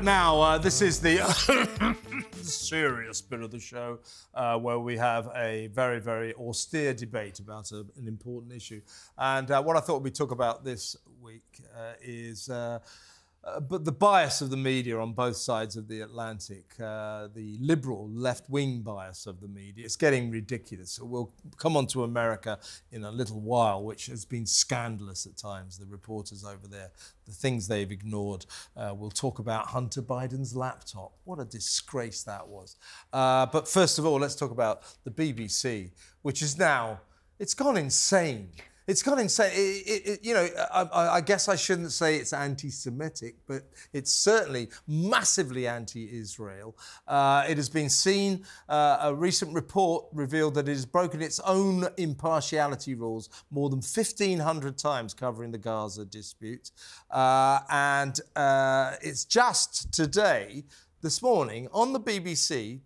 back now. This is the serious bit of the show where we have a very, very austere debate about an important issue. And what I thought we'd talk about this week is but the bias of the media on both sides of the Atlantic, the liberal left-wing bias of the media. It's getting ridiculous. So we'll come on to America in a little while, which has been scandalous at times, the reporters over there, the things they've ignored. We'll talk about Hunter Biden's laptop. What a disgrace that was. But first of all, let's talk about the BBC, which is now, it's gone insane. It's gone insane. You know, I guess I shouldn't say it's anti-Semitic, but it's certainly massively anti-Israel. It has been seen, a recent report revealed that it has broken its own impartiality rules more than 1,500 times covering the Gaza dispute. And it's just today, this morning, on the BBC,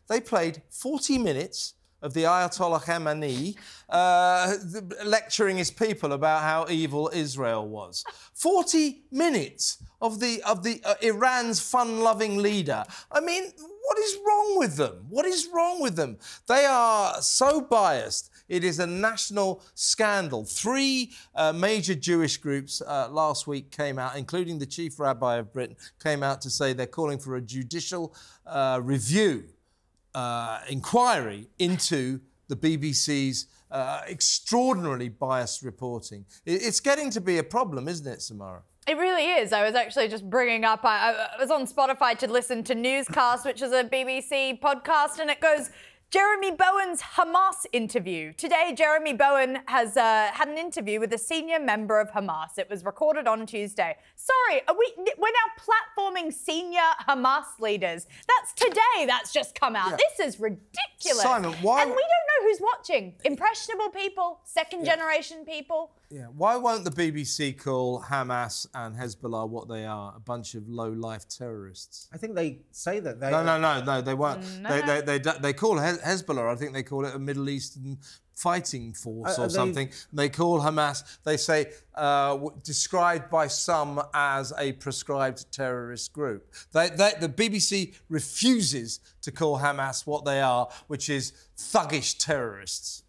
they played 40 minutes of the Ayatollah Khamenei lecturing his people about how evil Israel was. 40 minutes of the Iran's fun-loving leader. I mean, what is wrong with them? What is wrong with them? They are so biased. It is a national scandal. Three major Jewish groups last week came out, including the Chief Rabbi of Britain, came out to say they're calling for a judicial review inquiry into the BBC's extraorinarily biased reporting. It's getting to be a problem, isn't it, Samara? It really is. I was actually just bringing up, I was on Spotify to listen to Newscast, which is a BBC podcast, and it goes, Jeremy Bowen's Hamas interview. Today, Jeremy Bowen has had an interview with a senior member of Hamas. It was recorded on Tuesday. Sorry, we're now platforming senior Hamas leaders. That's today. That's just come out. Yeah. This is ridiculous. Simon, why? And we don't know who's watching. Impressionable people, second-generation people. Yeah. Why won't the BBC call Hamas and Hezbollah what they are? A bunch of low-life terrorists. I think they say that they... No, they won't. No. They call Hezbollah, I think they call it a Middle Eastern fighting force or something. They call Hamas, they say, described by some as a proscribed terrorist group. The BBC refuses to call Hamas what they are, which is thuggish terrorists.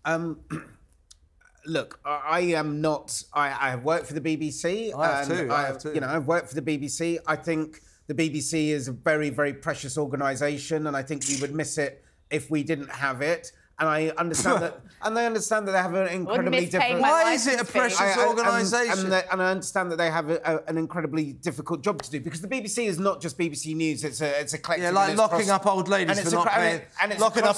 Look, I am not... I have worked for the BBC. I have too. You know, I've worked for the BBC. I think the BBC is a very, very precious organisation, and I think we would miss it if we didn't have it. And I understand that, they have an incredibly different. Why is it a precious organisation? And I understand that they have an incredibly difficult job to do, because the BBC is not just BBC News. It's a collective. Yeah, like locking up old ladies for not paying.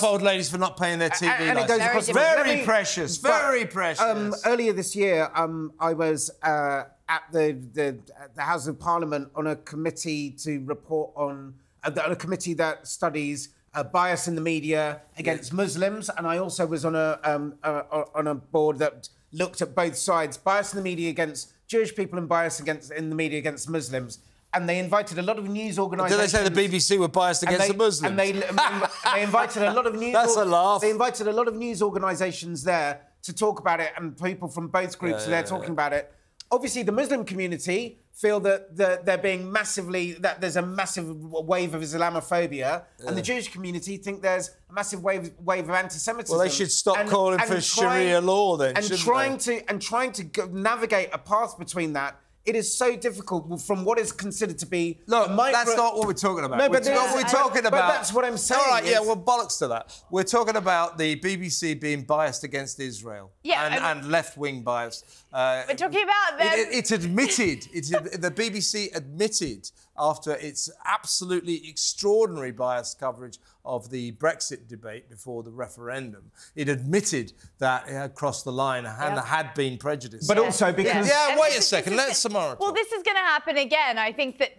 Old ladies for not paying their TV. And it goes across very precious, very precious. Earlier this year, I was at the House of Parliament on a committee to report on a committee that studies bias in the media against Muslims, and I also was on a board that looked at both sides, bias in the media against Jewish people and bias in the media against Muslims. And they invited a lot of news organisations. Did they say the BBC were biased against the Muslims? And they invited a lot of news. That's a laugh. They invited a lot of news organisations there to talk about it, and people from both groups are there talking about it. Obviously, the Muslim community feel that they're being that there's a massive wave of Islamophobia, and the Jewish community think there's a massive wave of anti-Semitism. Well, they should stop calling for Sharia law then, shouldn't they? Trying to navigate a path between that. It is so difficult from what is considered to be... Look, that's not what we're talking about. No, but we're talking about... But that's what I'm saying. All right, yeah, well, bollocks to that. We're talking about the BBC being biased against Israel. Yeah, and left-wing bias. We're talking about them... It's admitted, the BBC admitted after its absolutely extraordinary biased coverage of the Brexit debate before the referendum, it admitted that it had crossed the line and had been prejudiced. But also because... Yeah, wait a second, let Samara talk. Well, this is going to happen again. I think that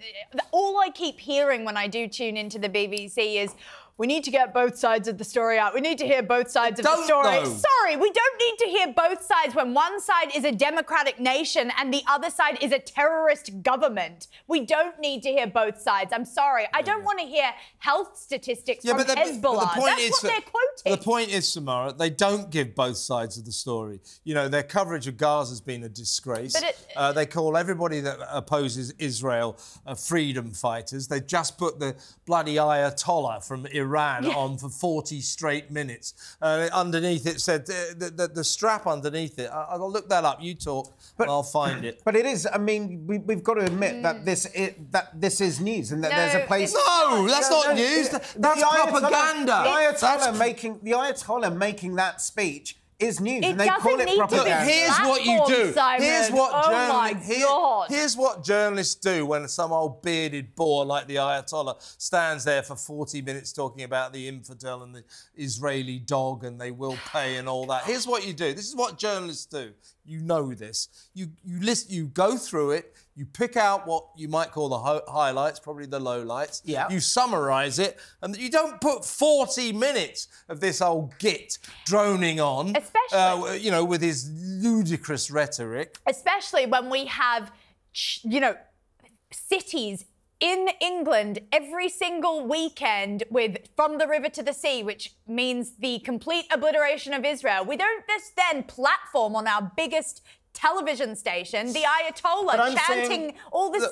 all I keep hearing when I do tune into the BBC is, we need to get both sides of the story out. We need to hear both sides of the story. Though. Sorry, we don't need to hear both sides when one side is a democratic nation and the other side is a terrorist government. We don't need to hear both sides. I'm sorry. I don't want to hear health statistics from Hezbollah. But the point That's what they're quoting. The point is, Samara, they don't give both sides of the story. You know, their coverage of Gaza has been a disgrace. They call everybody that opposes Israel freedom fighters. They just put the bloody Ayatollah from Iran on for 40 straight minutes. Underneath it said, the strap underneath it, I'll look that up, you talk, and I'll find it. But it is, I mean, we've got to admit that this is news and that there's a place... No, that's not news, that's propaganda. The Ayatollah making that speech is news, and they doesn't call it need to be propaganda. Here's what you do. Simon. Here's what journalists do when some old bearded bore like the Ayatollah stands there for 40 minutes talking about the infidel and the Israeli dog and they will pay and all that. Here's what you do. This is what journalists do. You know this. You go through it. You pick out what you might call the highlights, probably the lowlights. Yeah. You summarise it, and you don't put 40 minutes of this old git droning on, especially, you know, with his ludicrous rhetoric. Especially when we have, you know, cities in England every single weekend with From the River to the Sea, which means the complete obliteration of Israel. We don't just then platform on our biggest television station the Ayatollah chanting all this.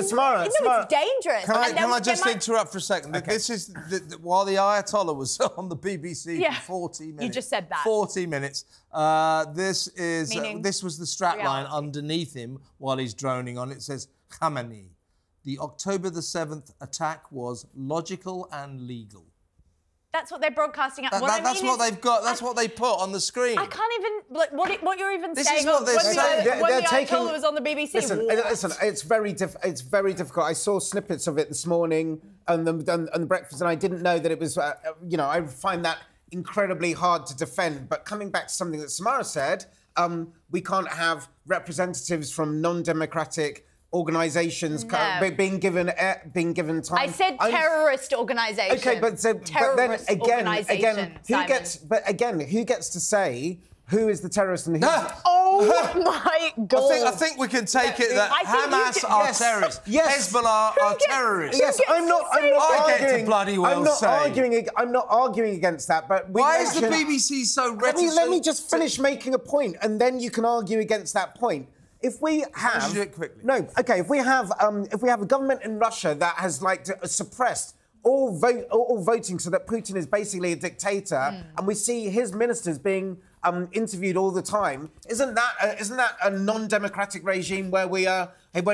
Samara, it's dangerous. Can I just interrupt for a second? Okay. This is while the Ayatollah was on the BBC for 40 minutes. You just said that. 40 minutes. This was the strapline underneath him while he's droning on. It says Khamenei. The October the 7th attack was logical and legal. That's what they're broadcasting. That's what they've got. That's what they put on the screen. I can't even what you're even saying. This is what they're saying. When the Ayatollah was on the BBC. Listen. It's very difficult. I saw snippets of it this morning on the breakfast, and I didn't know that it was. You know, I find that incredibly hard to defend. But coming back to something that Samara said, we can't have representatives from non-democratic organisations being given time. I said terrorist organisation. Okay, but then who gets to say who is the terrorist and who? Oh my God! I think we can take it that Hamas are terrorists. Yes. Hezbollah are terrorists. Yes, I'm not arguing against that. But why is the BBC so reticent? Let me just finish making a point, and then you can argue against that point. If we have do it quickly. If we have a government in Russia that has suppressed all voting so that Putin is basically a dictator, and we see his ministers being interviewed all the time, isn't that a non-democratic regime where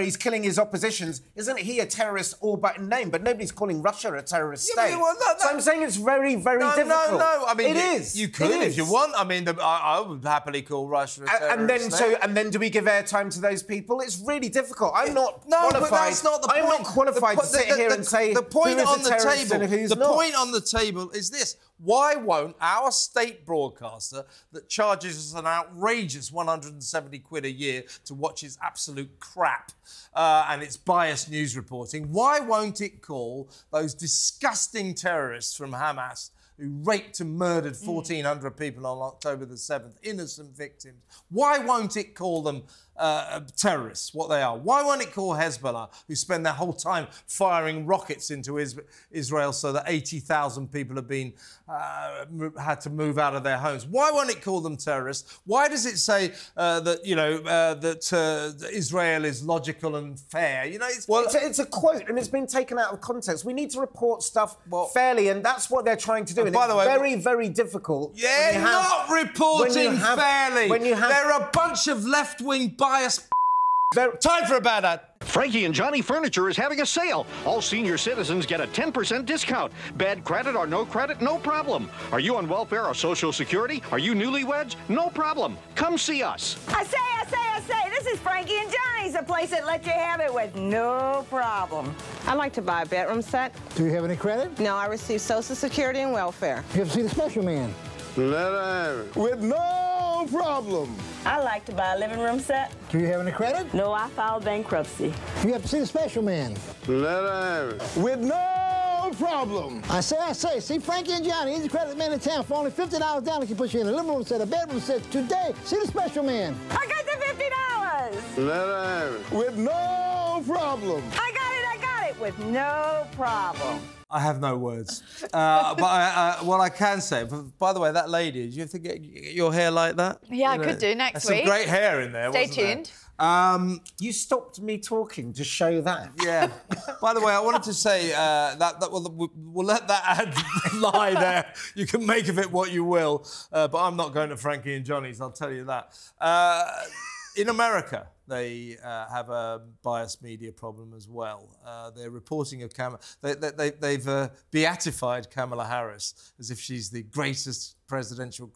he's killing his oppositions? Isn't he a terrorist all but in name? But nobody's calling Russia a terrorist state. So I'm saying it's very, very difficult. No. I mean, it is. You could if you want. I mean, I would happily call Russia a terrorist state. And then do we give airtime to those people? It's really difficult. I'm not qualified. But that's not the point. I'm not qualified to sit here and say the point who is a terrorist and who's not. The point on the table is this. Why won't our state broadcaster that charges us an outrageous 170 quid a year to watch his absolute crap and its biased news reporting, why won't it call those disgusting terrorists from Hamas who raped and murdered 1,400 people on October the 7th, innocent victims? Why won't it call them terrorists, what they are? Why won't it call Hezbollah, who spend their whole time firing rockets into Israel so that 80,000 people have been had to move out of their homes? Why won't it call them terrorists? Why does it say that Israel is logical and fair? You know, it's a quote, and it's been taken out of context. We need to report stuff fairly, and that's what they're trying to do. And by the way, very, very difficult. Yeah, not reporting fairly. They're a bunch of left-wing biased. Time for a bad ad. Frankie and Johnny Furniture is having a sale. All senior citizens get a 10% discount. Bad credit or no credit, no problem. Are you on welfare or Social Security? Are you newlyweds? No problem. Come see us. I say, this is Frankie and Johnny's, the place that lets you have it with no problem. I'd like to buy a bedroom set. Do you have any credit? No, I receive Social Security and welfare. You have to see the special man. Let her have it. With no problem. I'd like to buy a living room set. Do you have any credit? No, I filed bankruptcy. You have to see the special man. Let her have it. With no problem. I say. See, Frankie and Johnny, easy credit man in town. For only $50 down, they can put you in a living room set, a bedroom set. Today, see the special man. I got the $50. Let her have it. With no problem. I got it with no problem. I have no words. But what I can say, by the way, that lady, did you have to get your hair like that? Yeah, I could do next week. Some great hair in there, Stay wasn't tuned. You stopped me talking to show that. Yeah. By the way, I wanted to say that we'll let that ad lie there. You can make of it what you will. But I'm not going to Frankie and Johnny's, I'll tell you that. In America, they have a biased media problem as well. They're reporting of they've beatified Kamala Harris as if she's the greatest presidential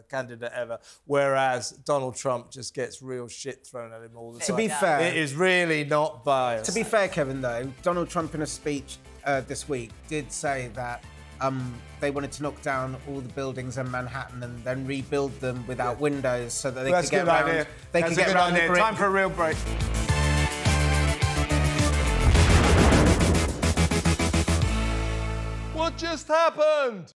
candidate ever, whereas Donald Trump just gets real shit thrown at him all the time. To be fair, it is really not biased. To be fair, Kevin, though, Donald Trump in a speech this week did say that they wanted to knock down all the buildings in Manhattan and then rebuild them without windows so that they could get around. They could get around the brick. Time for a real break. What just happened?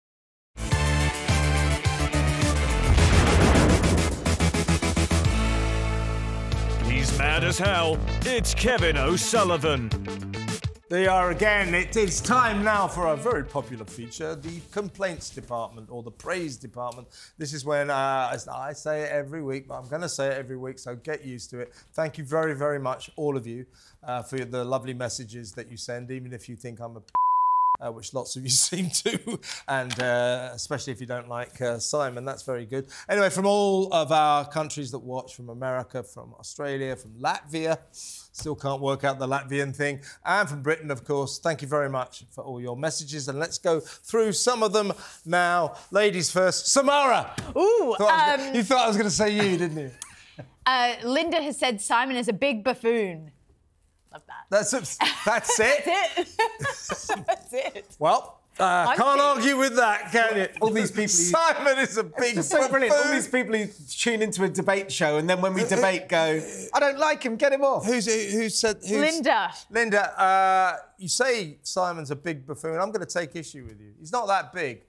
He's mad as hell. It's Kevin O'Sullivan. They are again. It is time now for a very popular feature, the complaints department or the praise department. This is when I say it every week, but I'm going to say it every week, so get used to it. Thank you very, very much, all of you, for the lovely messages that you send, even if you think I'm a which lots of you seem to, and especially if you don't like Simon, that's very good. Anyway, from all of our countries that watch, from America, from Australia, from Latvia, still can't work out the Latvian thing, and from Britain, of course, thank you very much for all your messages, and let's go through some of them now. Ladies first, Samara! Ooh, you thought I was going to say you, didn't you? Linda has said Simon is a big buffoon. Love that. That's it. That's it. That's it. Well, can't argue with that, can you? All these people. Simon is a big It's so brilliant. All these people who tune into a debate show and then when we debate go, I don't like him, get him off. Who said? Linda. Linda, you say Simon's a big buffoon. I'm going to take issue with you. He's not that big.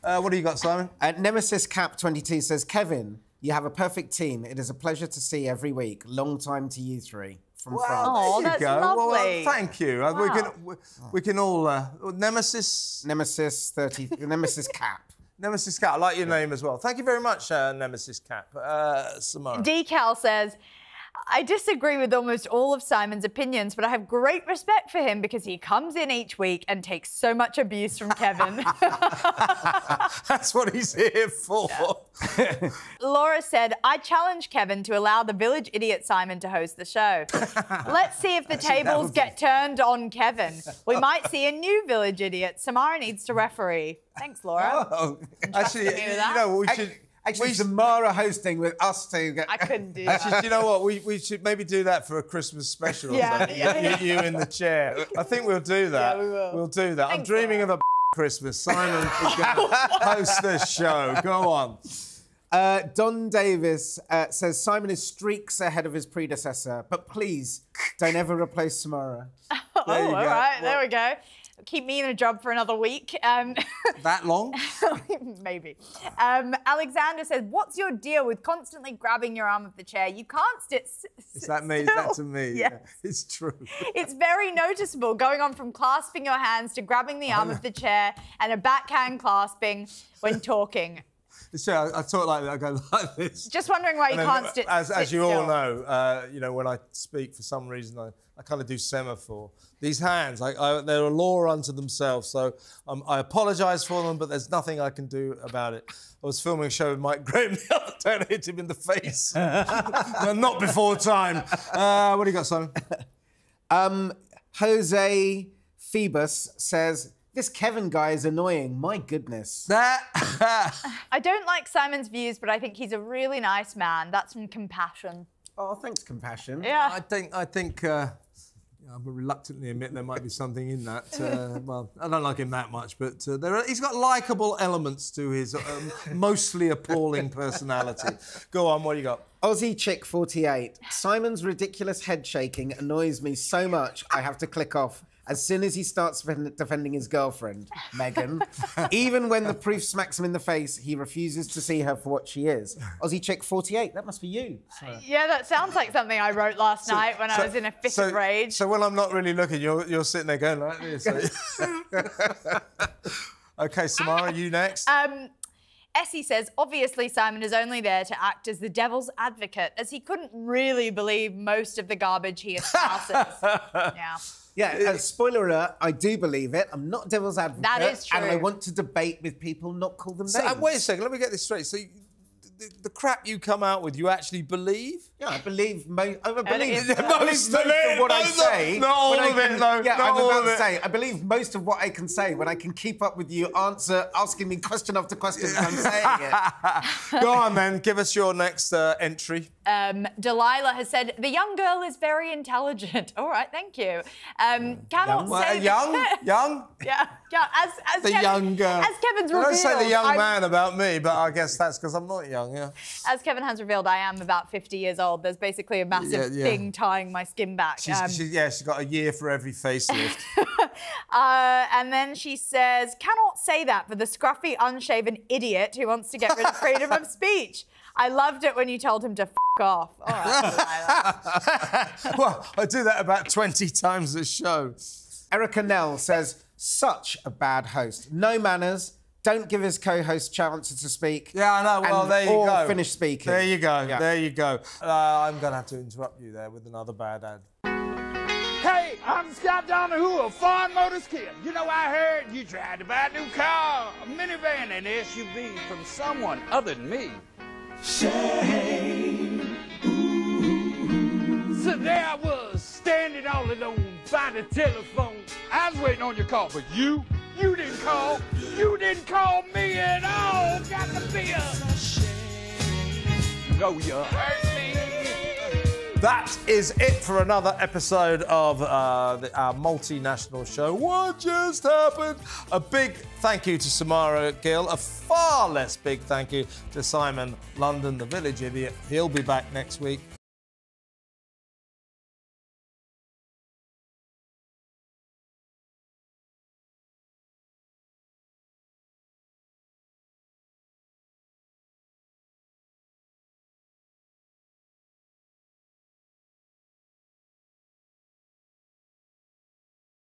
What do you got, Simon? Nemesis Cap 22 says, Kevin, you have a perfect team. It is a pleasure to see every week. Long time to you three. From France. Oh, that's lovely. Well, thank you. Wow. We can all Nemesis Cap. Nemesis Cap. I like your name as well. Thank you very much, Nemesis Cap. Samara. Decal says, I disagree with almost all of Simon's opinions, but I have great respect for him because he comes in each week and takes so much abuse from Kevin. That's what he's here for. Yeah. Laura said, I challenge Kevin to allow the village idiot Simon to host the show. Let's see if the tables get turned on Kevin. We might see a new village idiot. Samara needs to referee. Thanks, Laura. Oh, actually, you know, we should... Actually, Samara hosting with us two. I couldn't do that. Actually, do you know what? We should maybe do that for a Christmas special. You in the chair. I think we'll do that. Yeah, we will. We'll do that. Thanks, I'm dreaming of a Christmas. Simon is going to host this show. Go on. Don Davis says Simon is streaks ahead of his predecessor, but please don't ever replace Samara. All right. There we go. Keep me in a job for another week. That long? Maybe. Alexander says, what's your deal with constantly grabbing your arm of the chair? You can't sit Is that me? Is that to me? Yes. Yeah, it's true. It's very noticeable, going on from clasping your hands to grabbing the arm of the chair and a backhand clasping when talking. So I talk like that, I go like this. Just wondering why you can't sit As you still. all know, you know, when I speak, for some reason, I kind of do semaphore. These hands, they're a law unto themselves, so I apologise for them, but there's nothing I can do about it. I was filming a show with Mike Graham the other day and I hit him in the face. No, not before time. What do you got, Simon? Jose Phoebus says, this Kevin guy is annoying. My goodness. I don't like Simon's views, but I think he's a really nice man. That's from Compassion. Oh, thanks, Compassion. Yeah. I think I will reluctantly admit there might be something in that. Well, I don't like him that much, but he's got likeable elements to his mostly appalling personality. Go on, what do you got? Aussie Chick 48. Simon's ridiculous head shaking annoys me so much I have to click off. as soon as he starts defending his girlfriend, Meghan, even when the proof smacks him in the face, he refuses to see her for what she is. Aussie chick 48, that must be you. Yeah, that sounds like something I wrote last night when I was in a fit of rage. So when I'm not really looking, you're sitting there going like this. Okay, Samara, you next. Essie says, obviously Simon is only there to act as the devil's advocate, as he couldn't really believe most of the garbage he espouses. Yeah, spoiler alert, I do believe it. I'm not devil's advocate. That is true. And I want to debate with people, not call them names. Wait a second, let me get this straight. So the crap you come out with, you actually believe? Yeah, I believe most of Most of what I say. Not all of it, though. Yeah, not I'm all about of to it. say, I believe most of what I can say when I can keep up with you asking me question after question as I'm saying it. Go on, then. Give us your next entry. Delilah has said, the young girl is very intelligent. All right, thank you. Cannot say... Young? Yeah. As the young girl. As Kevin's revealed... Don't say the young man about me, but I guess that's because I'm not young, yeah. As Kevin has revealed, I am about 50 years old. There's basically a massive thing tying my skin back. She's got a year for every facelift. And then she says, cannot say that for the scruffy, unshaven idiot who wants to get rid of freedom of speech. I loved it when you told him to f*** off. All right. Well, I do that about 20 times a show. Erica Nell says, such a bad host. No manners. Don't give his co-host chances to speak. Yeah, I know. Well, there you go. Or finish speaking. There you go. Yeah. There you go. I'm going to have to interrupt you there with another bad ad. Hey, I'm Scott Donahue of Foreign Motors Kia. You know, I heard you tried to buy a new car, a minivan, an SUV from someone other than me. Shame. So there I was, standing all alone by the telephone. I was waiting on your call, but you didn't call. You didn't call me at all. Got to be a shame. No, you hurt me. That is it for another episode of our multinational show. What just happened? A big thank you to Samara Gill. A far less big thank you to Simon London, the village idiot. He'll be back next week.